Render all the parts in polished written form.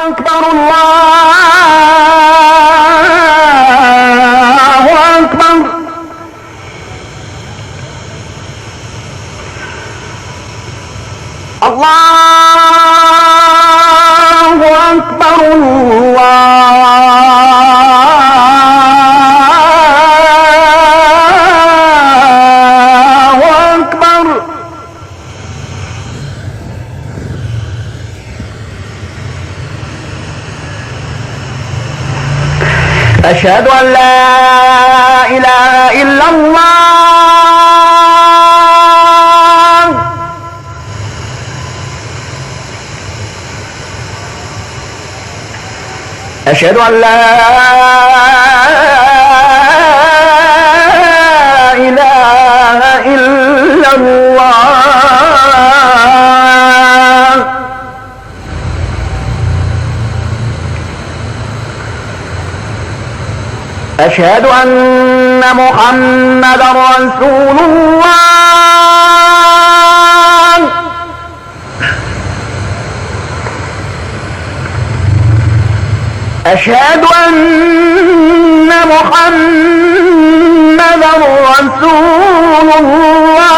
أكبر الله أكبر الله أكبر الله أكبر أشهد أن لا إله إلا الله أشهد أن لا إله إلا الله أشهد أن محمدا رسول الله أشهد أن محمدا رسول الله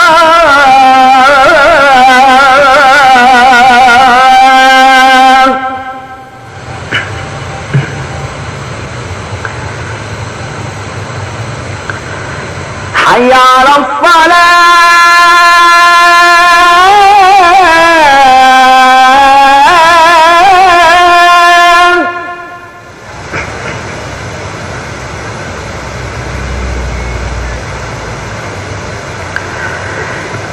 حي على الصلاة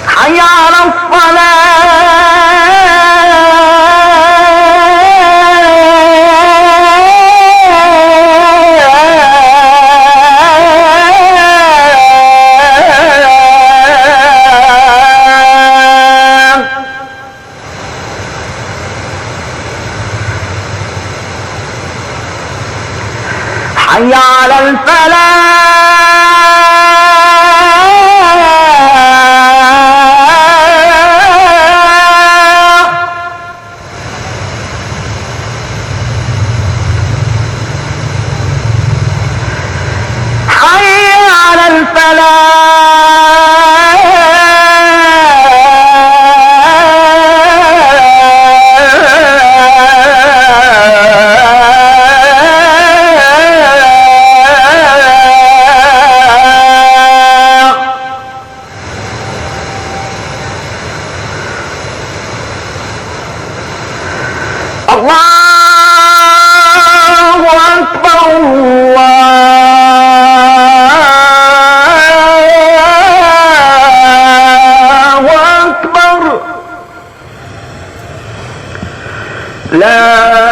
حي على حي على الفلاح حي على الله أكبر الله أكبر لا